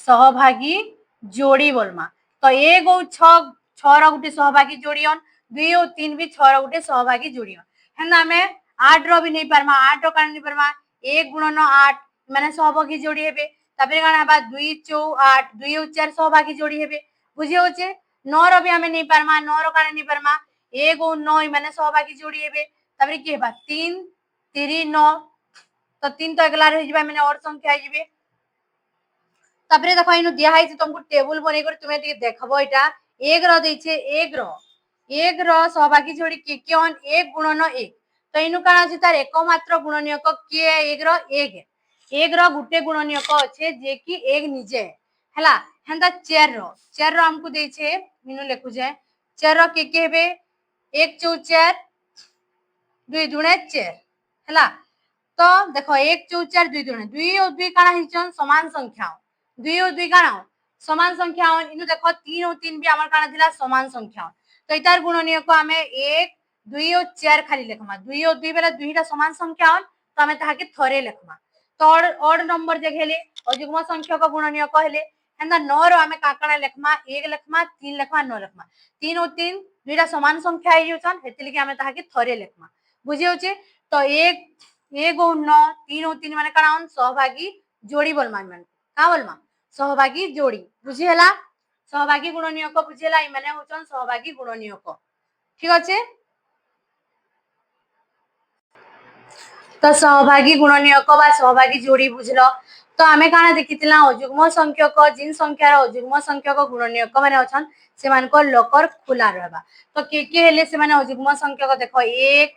सहभागी जोड़ी बोलमा तो 1 और 6 6 रो गुटे सहभागी जोड़ी ऑन 2 और 3 भी 6 रो गुटे सहभागी जोड़ी ऑन हेना हमें 8 रो भी नहीं परमा 8 रो काना नहीं परमा 1 गुणन 8 माने सहभागी जोड़ी हेबे तबे काना बा 2 4 8 2 और 4 सहभागी जोड़ी हेबे बुझे होचे 9 रो भी हमें नहीं परमा 9 रो काना नहीं परमा 1 और 9 माने सहभागी जोड़ी हेबे तबे की हेबा 3 3 9 तो 3 तो अगला रह जिबा माने और संख्या आइबे तबरे देखो इनु दिया है तुमको टेबल बनै कर तुमे देखबो एटा 1 रो दैछे 1 रो एक सहभागी जोड़ी के ऑन एक गुणन एक तो इनु काना अछि तार एकमात्र गुणनीयक के एक एक है एक गुटे गुणनीयक अच्छे जे कि एक निजे हैला हेंदा चेयर रो हमको दे छे इनु लेखु जाए चेयर रो के हेबे एक चौ चार दुई दुणे चार हैला तो देखो एक चौ चार दुई दुणे दुई और दुई काना हिचन समान संख्या दुई और दुई काना समान संख्या इनु देखो तीन और तीन भी हमर काना दिला समान संख्या तो इतार गुणनीयक आमे एक दुई और चार खाली लेखमा दुई और दुई बेला दुईटा समान संख्या तो आमे ताहा के थरे लेखमा तो ऑड नंबर जगहेले अयुग्म संख्यक गुणनीयक हेले हेंदा 9 रो आमे काकणा लेखमा 1 लेखमा 3 लेखमा 9 लेखमा 3 और 3 दुईटा समान संख्या आइ जउछन हेतिले कि आमे ताहा के थरे लेखमा बुझी होचे तो एक और 9 3 और 3 माने काना सहभागी जोड़ी बोलमा मन का बोलमा सहभागी जोड़ी बुझी हला सहभागी गुणनीयक बुझी हला इ माने होचन सहभागी गुणनीयक ठीक আছে तो सहभागी गुणनीयक बा सहभागी जोड़ी बुझलो तो आमे काना देखितिला अयुग्म संख्यक जिन संख्यार अयुग्म संख्यक गुणनीयक माने अछन से मानको लकर खुला रहबा तो के हेले से माने अयुग्म संख्यक देखो 1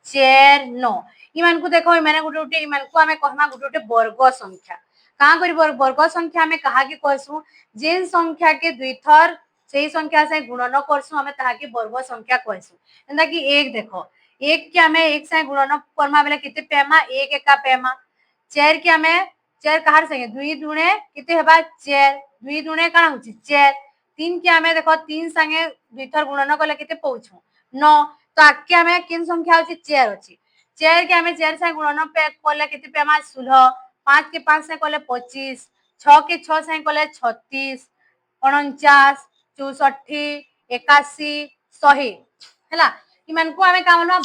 4 9 इ मानको देखो इ माने गुटे इ मानको आमे कहमा गुटे वर्ग संख्या का करी वर्ग संख्या आमे कहा के कहसु जिन संख्या के दुई थर सेही संख्या से गुणन करसु आमे ताहा के वर्ग संख्या कहसु एंदा कि एक देखो एक के हमें एक से गुणन करमा बेले किते पेमा एक एका पेमा चार के हमें चार कहार संगे दुई दुणे किते हेबा चार दुई दुणे काना होची चार तीन के हमें देखो तीन संगे दुई थर गुणन कले किते पउछु 9 तो आके हमें किन संख्या होची चार होची चार के हमें चार से गुणन पे कले किते पेमा 16 5 के 5 से कले 25 6 के 6 से कले 36 49 64 81 100 हैला इमान को हमें का मानवा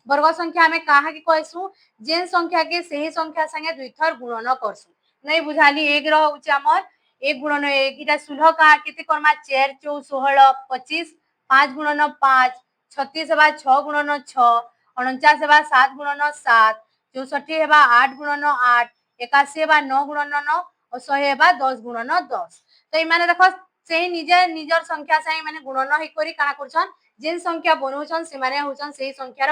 वर्ग संख्या हमें कहा कि कहसु जेन संख्या के सही संख्या संगे दुई थर गुणन करसु नहीं बुझाली एक रहउचे हमर एक गुणन एक इटा 16 का केते करमा 4 4 16 25 5 गुणन 5 36 हेबा 6 गुणन 6 49 हेबा 7 गुणन 7 64 हेबा 8 गुणन 8 81 हेबा 9 गुणन 9 और 100 हेबा 10 गुणन 10 तो इ माने देखो सेही निजर संख्या संगे माने गुणन ही करी काना करछन जेन संख्या बनौछन से माने होछन सेही संख्यार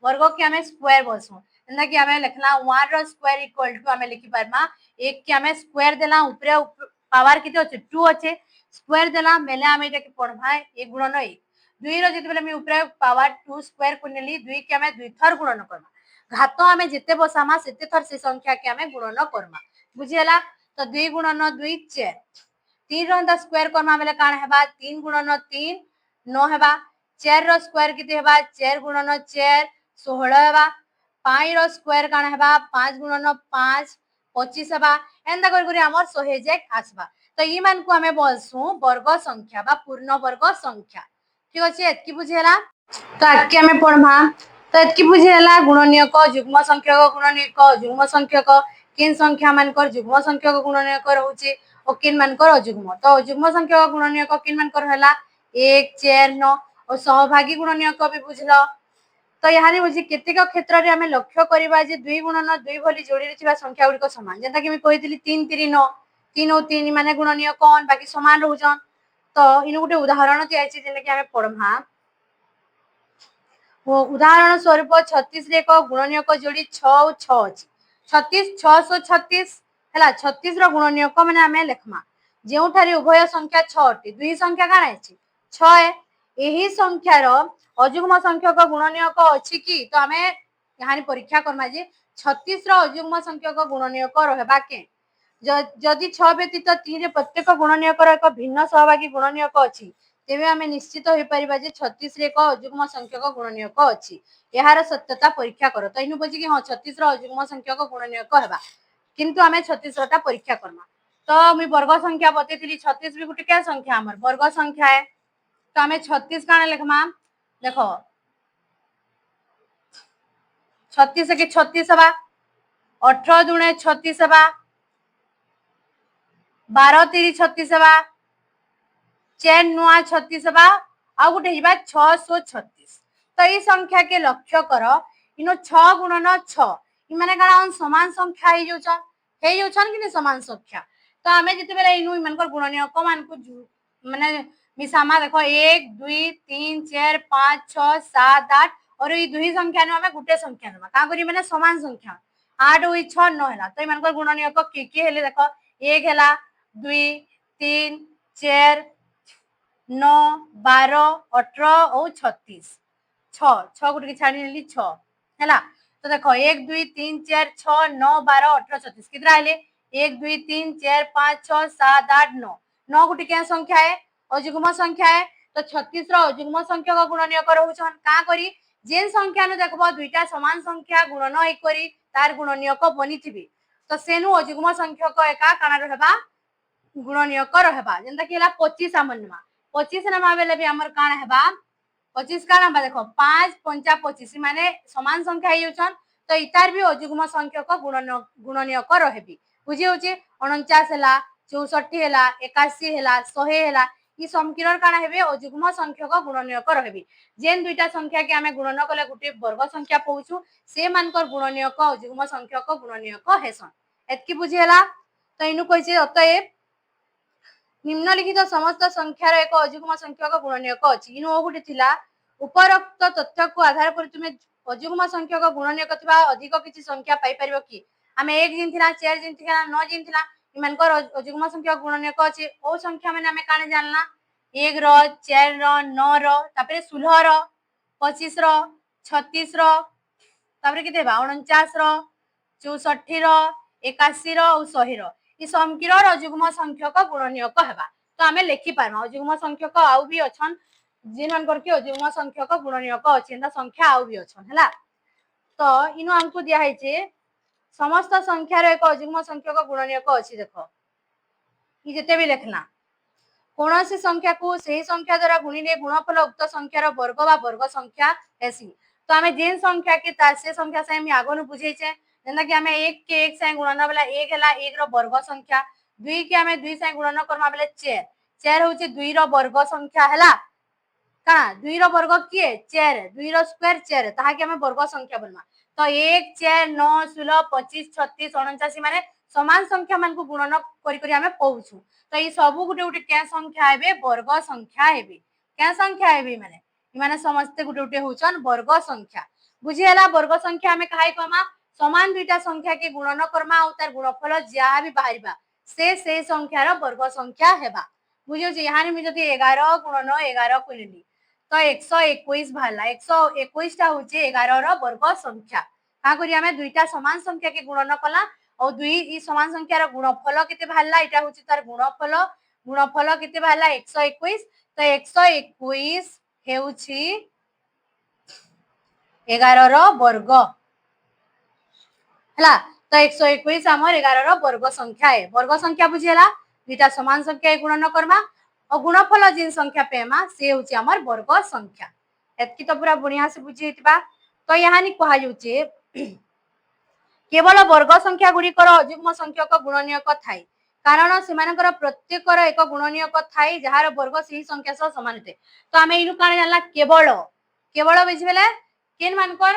वर्ग के हमें स्क्वायर बोलसु एंदा कि हमें लिखला 1 रो स्क्वायर इक्वल टू हमें लिखि पारमा एक के हमें स्क्वायर देला ऊपर पावर किते होचे 2 होचे स्क्वायर देला मेले हमें एटा के पढभा 1 गुणन 1 2 रो जति बेले मैं ऊपर पावर 2 स्क्वायर कोनेली 2 के हमें 2 थर गुणन करबा घात हमें जेते बसामा सेते थर से संख्या के हमें गुणन करबा बुझियला तो 2 गुणन 2 4 3 रो स्क्वायर करमा बेले कान हेबा 3 गुणन 3 9 हेबा 4 रो स्क्वायर किते हेबा 4 गुणन 4 16 हेबा 5 रो स्क्वायर कान हेबा 5 गुणन 5 25 हेबा एंदा कर गुरी हमर 100 जेक आसबा तो ई मान को हमें बोलसु वर्ग संख्या बा पूर्ण वर्ग संख्या ठीक अछि एतकी बुझेला तो आके हमें पढमा तो एतकी बुझेला गुणनीयक युग्म संख्यक गुणनीयक युग्म संख्यक किन संख्या मानकर युग्म संख्यक गुणनीयक रहउची और किन मानकर अयुग्म तो युग्म संख्यक गुणनीयक किन मानकर हला 1 4 9 और सहभागी गुणनीयक भी बुझलो तो यानी बुझी केतेक क्षेत्र रे हमें लक्ष्य करबा जे 2 गुणन 2 भली जोड़ी रे छिबा संख्या गुडी को समान जेंता कि मैं कहितली 3 3 9 3 और 3 माने गुणनीयक कोन बाकी समान रहउजन तो इनु गुटे उदाहरण दियाछि जेने कि हमें पढमा वो उदाहरण स्वरूप 36 रे को गुणनीयक जोड़ी 6 और 6 अछि 36 636 हला 36 रो गुणनीयक माने हमें लेखमा जेउठारे उभय संख्या 6 अटे दुई संख्या काना अछि 6 एही संख्यार अयुग्म संख्यक गुणनीयक अछि कि तो हमें यहानी परीक्षा करमा जे 36 रो अयुग्म संख्यक गुणनीयक रहबा के जदि 6 व्यतीत 3 रे प्रत्येक गुणनीयकर एक भिन्न सहभागी गुणनीयक अछि तेबे हमें निश्चित होई परिबा जे 36 रे एक अयुग्म संख्यक गुणनीयक अछि एहार सत्यता परीक्षा करो तो इनु बुझी कि हां 36 रो अयुग्म संख्यक गुणनीयक हेबा किंतु हमें 36 रोटा परीक्षा करमा तो मैं वर्ग संख्या बतेथिली 36 भी गुटे क्या संख्या हमर वर्ग संख्या है तो हमें 36 काना लिखमा देखो 36 के 36 हेबा 18 दुणे 36 हेबा 12 3 36 हेबा 4 नुआ 36 हेबा आ गुटे हिबा 636 तो ई संख्या के लक्ष्य करो इनो 6 गुणन 6 इ माने काना समान संख्या हे जोछन कि ने समान संख्या तो हमें जते बेले इनु मनकर गुणनीयक मान को माने मिसामा देखो 1 2 3 4 5 6 7 8 और ये दुई संख्या नु हमें गुटे संख्या नमा का करी माने समान संख्या 8 हुई 6 9 हैला तो इमान को गुणनीयक के हेले देखो 1 हैला 2 3 4 9 12 18 और 36 6 6 गुटे की छाड़ी नेली 6 हैला तो देखो 1 2 3 4 6 9 12 18 36 कितना आइले 1 2 3 4 5 6 7 8 9 9 गुटे क्या संख्या है अजुग्म संख्या है तो 36 रो अजुग्म संख्या का गुणनीयक रहउछन का करी जेन संख्या नु देखबो दुईटा समान संख्या गुणन एक करी तार गुणनीयक बनिथिबी तो सेनु अजुग्म संख्यक एका काना रहबा गुणनीयक रहबा जेंता कि हला 25 आमनमा 25 नमा बेले भी हमर काना हेबा 25 काना बा देखो 5 5 25 माने समान संख्या हेउछन तो इतार भी अजुग्म संख्यक गुणनीयक रहबी बुझी होची 49 हला 64 हला 81 हला 100 हला ई समकिरर काना हेबे अजुग्म संख्यक गुणनीयक रहबी जेन दुईटा संख्या के हमें गुणन कले गुटे वर्ग संख्या पहुचू से मानकर गुणनीयक अजुग्म संख्यक गुणनीयक हेसन एतकी बुझी हला तो इनु कहिसे अतएव निम्नलिखित समस्त संख्यार एक अजुग्म संख्यक गुणनीयक अछि इनु ओगुटे थिला उपरोक्त तथ्य को आधार कर तुमे अजुग्म संख्यक गुणनीयक थिबा अधिक किछि संख्या पाई परिबो कि हमें 1 जिन थिला 4 जिन थिला 9 जिन थिला इमानकर अजुग्म संख्यक गुणनीयक अछि ओ संख्या माने हमें काने जानला 1 रो 4 रो 9 रो तापरे 16 रो 25 रो 36 रो तापरे किते बा 49 रो 64 रो 81 रो और 100 रो ई समकिरर अजुग्म संख्यक गुणनीयक हेबा तो हमें लिखि पारमा अजुग्म संख्यक आउ भी अछन जिन कर के अजुग्म संख्यक गुणनीयक अछि एंदा संख्या आउ भी अछन हला तो इनो हमको दिया है जे समस्त संख्यार एक अजुग्म संख्यक गुणनीयक अछि देखो ई जते भी लिखना कोनोसी संख्या को सही संख्या द्वारा गुणिले गुणफल उक्त संख्यार वर्ग बा वर्ग संख्या हेसी तो हमें जेन संख्या के तार से संख्या से हम आगोनु बुझे छे जेना कि हमें 1 के 1 से गुणन वाला 1 हला 1 रो वर्ग संख्या 2 के हमें 2 से गुणन करमा बेले 4 4 होचे 2 रो वर्ग संख्या हला का 2 रो वर्ग किए 4 2 रो स्क्वायर 4 ताहा के हमें वर्ग संख्या बनवा तो 1 4 9 16 25 36 49 माने समान संख्या मान को गुणन करी करी हमें पहुचू तो ये सब गुटे गुटे क्या संख्या हेबे वर्ग संख्या हेबे क्या संख्या हेबे माने समस्त गुटे गुटे होचन वर्ग संख्या बुझी हला वर्ग संख्या हमें काहे कमा समान दुईटा संख्या के गुणन करमा और तार गुणफल जहा भी बाहरिबा से संख्यार वर्ग संख्या हेबा बुझियो जे यहाँ में जदि 11 गुणन 11 कइली तो 121 बाहरला 121 टा होचे 11 रो वर्ग संख्या का करी हमें दुईटा समान संख्या के गुणन कला और दुई ई समान संख्यार गुणफल केते बाहरला एटा होची तार गुणफल केते बाहरला 121 तो 121 हेउची 11 रो वर्ग हला तो 121 हमर 11 रो वर्ग संख्या है वर्ग संख्या बुझियला दुईटा समान संख्या के गुणन करमा और गुणफल जिन संख्या पेमा से होची हमर वर्ग संख्या एतकी तो पूरा बढ़िया से बुझियतिबा तो यहाँ नि कहा जाउचे केवल वर्ग संख्या गुड़िकर अजुग्म संख्यक गुणनीयक थाई कारण सेमानकर प्रत्येकर एक गुणनीयक थाई जहार वर्ग सही संख्या सह समान होते तो आमे इनु काने जानला केवल केवल बुझिबेले केन मानकर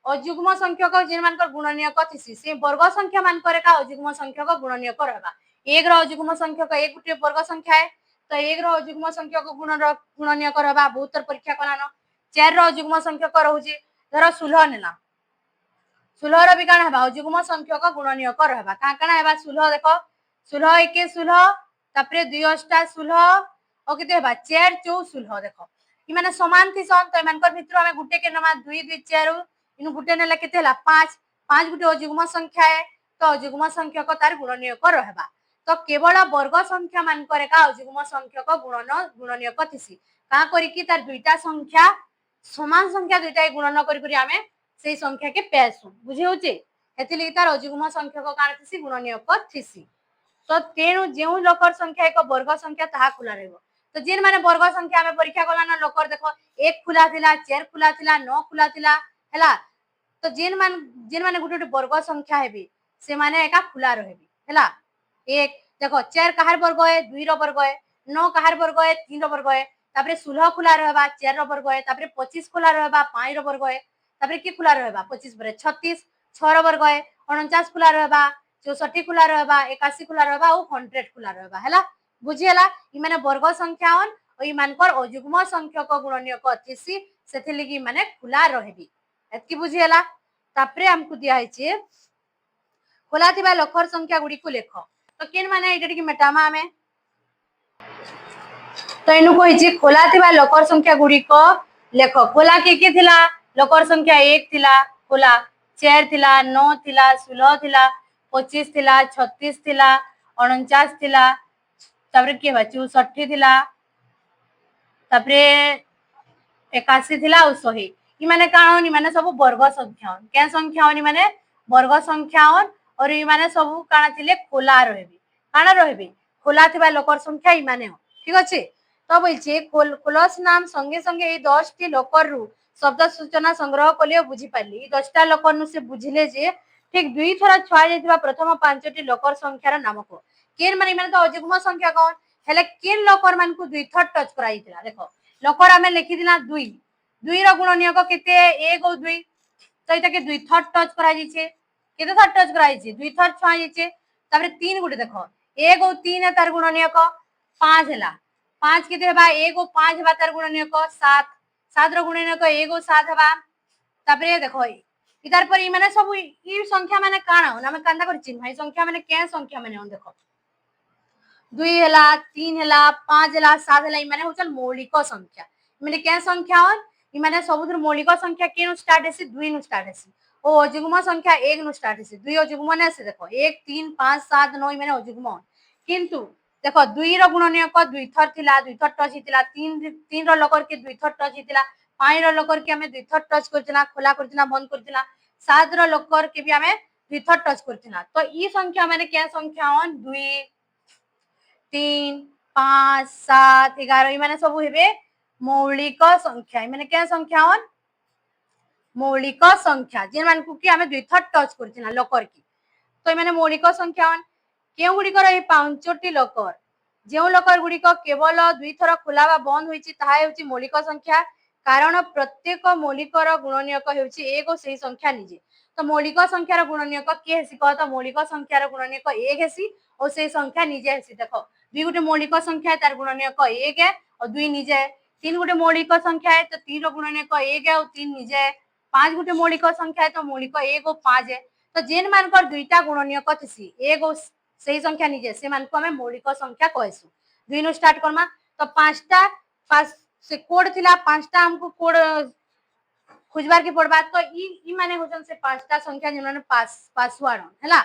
अजुग्म संख्यक जेन मानकर गुणनीयक थिसी से वर्ग संख्या मानकर का अजुग्म संख्यक गुणनीयक रहबा 1 रो अजुग्म संख्यक एक गुटे वर्ग संख्या है तो 1 रो अजुग्म संख्यक गुणनीयक रहबा बहुत परीक्षा करानो 4 रो अजुग्म संख्यक रहउची धरो 16 नेला 16 रो भी काना हेबा अजुग्म संख्यक गुणनीयक रहबा का काना हेबा 16 देखो 16 1 16 तापरे 2 8 16 ओ केते हेबा 4 4 16 देखो ई माने समान थिसन तो मानकर भितर हमें गुटे के नमा 2 2 4 इनु गुटे नेला केते हला 5 5 गुटे अजुग्म संख्या है तो अजुग्म संख्यक तार गुणनीयक रहबा तो केवल वर्ग संख्या मानकर का अजुग्म संख्यक गुणनीयक थिसी का करी कि तार दुईटा संख्या समान संख्या दुईटा गुणन करी करी हमें से संख्या के पेसु बुझे होचे एति लगी तार अजुग्म संख्यक कान थिसी गुणनीयक थिसी तो तेनु जेउ लोकर संख्या एक वर्ग संख्या ताहा खुला रहबो तो जेन माने वर्ग संख्या में परीक्षा कला ना लोकर देखो 1 खुला थिला 4 खुला थिला 9 खुला थिला हैला तो जेन माने गुटे गुटे वर्ग संख्या हेबी से माने एका खुला रहबी हैला 1 देखो 4 काहार वर्ग है 2 रो वर्ग है 9 काहार वर्ग है 3 रो वर्ग है तापरे 16 खुला रहबा 4 रो वर्ग है तापरे 25 खुला रहबा 5 रो वर्ग है तापरे की खुला रहबा 25 पर 36 6 रो वर्ग है 49 खुला रहबा 64 खुला रहबा 81 खुला रहबा और 100 खुला रहबा हैला बुझियला ई माने वर्ग संख्या और इमानकर अजुग्म संख्यक गुणनीयक थिसी सेथि लगी माने खुला रहबी एतकी बुझी हला तापरे हमकु दिया है खोला थिबा लकर संख्या गुडी को लेख तो केन माने एटा टिक मेटामा हमें तो इनु कहिछि खोला थिबा लकर संख्या गुडी को लेख खोला के थिला लकर संख्या 1 थिला खोला 4 थिला 9 थिला 16 थिला 25 थिला 36 थिला 49 थिला तापरे के बा 64 थिला तापरे 81 थिला और 100 ई माने कान ई माने सब वर्ग संख्या के संख्या माने वर्ग संख्या और ई माने सब काना थिले खोला रहबे काना रहबे खोला थिबा लोकर संख्या ई माने ठीक अछि तो बोलछे क्लोज नाम संगे संगे ए 10 टी लोकर रु शब्द सूचना संग्रह कलियो बुझी पाली 10 टा लोकर नु से बुझिले जे ठीक दुई थरा छुआ जायतिबा प्रथम 5 टी लोकर संख्यार नाम को केन माने तो अजुग्म संख्या कोन हेले केन लोकर मान को दुई थर टच कराइतिला देखो लोकर हमें लिखि दिला 2 2 रो गुणनीयक केते 1 और 2 तो इटा के दुई थर टच करा जाइछे केते थर टच करा जाइछे दुई थर छुआ जाइछे तापरे 3 गुटे देखो 1 और 3 है तार गुणनीयक 5 हैला 5 केते हेबा 1 और 5 हेबा तार गुणनीयक 7 7 रो गुणनीयक 1 और 7 हेबा तापरे देखो इतार पर ई माने सब ई संख्या माने काना हम कांदा कर चिन्ह भाई संख्या माने के संख्या माने देखो 2 हैला 3 हैला 5 हैला 7 हैला ई माने होचन मौलिक संख्या माने के संख्या ई माने सबुर मौलिक संख्या केनु स्टार्ट हेसी 2 नु स्टार्ट हेसी ओ अजुग्म संख्या 1 नु स्टार्ट हेसी 2 अजुग्म ने से देखो 1 3 5 7 9 ई माने अजुग्म किंतु देखो 2 रो गुणनीयक 2 थर थिला 2 थर टच हितिला 3 रो लकर के 2 थर टच हितिला 5 रो लकर के हमें 2 थर टच करतिला खोला करतिला बंद करतिला 7 रो लकर के भी हमें 2 थर टच करतिला तो ई संख्या माने के संख्या 2 3 5 7 11 ई माने सब हेबे मौलिक संख्या ई माने के संख्या मौलिक संख्या जे मान को कि हमें 2 थर टच करतिला लकर की तो ई माने मौलिक संख्या केउ गुडी कर ए पांचटी लकर जेउ लकर गुडी को केवल 2 थर खुला बा बंद होईची ताहा हेउची मौलिक संख्या कारण प्रत्येक मौलिकर गुणनीयक हेउची एक और सही संख्या निजे तो मौलिक संख्यार गुणनीयक के हेसी कहता मौलिक संख्यार गुणनीयक 1 हेसी और सही संख्या निजे हेसी देखो 2 गुटे मौलिक संख्या है तार गुणनीयक 1 है और 2 निजे है 3 गुटे मौलिक संख्या है तो 3 रो गुणनीयक 1 है और 3 निजे है 5 गुटे मौलिक संख्या है तो मौलिक 1 और 5 है तो जेन मानकर दुईटा गुणनीयक थिसी 1 और सही संख्या निजे से मान को हमें मौलिक संख्या कहसु 2 नु स्टार्ट करमा तो 5टा पास से कोड थिला 5टा हमको कोड खुजबार के पड़बा तो ई माने होजन से 5टा संख्या जेन पासवर्ड हैला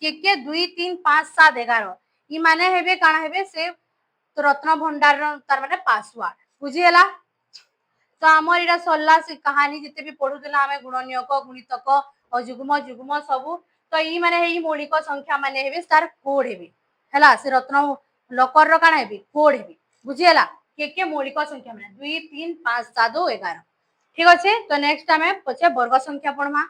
के 2 3 5 7 11 ई माने हेबे काना हेबे से तो रत्न भंडार तार माने पासवर्ड बुझी हैला तो हमर इरा सल्ला से कहानी जते भी पढुतला हमें गुणनीयक गुणितक अजुग्म जुग्म सब तो ई माने ई मौलिक संख्या माने हेबे तार कोड हेबे हैला से रत्न लकर रो काना हेबे कोड हेबे बुझी हैला के मौलिक संख्या माने 2 3 5 7 11 ठीक अछि तो नेक्स्ट हमें पछे वर्ग संख्या पढमा।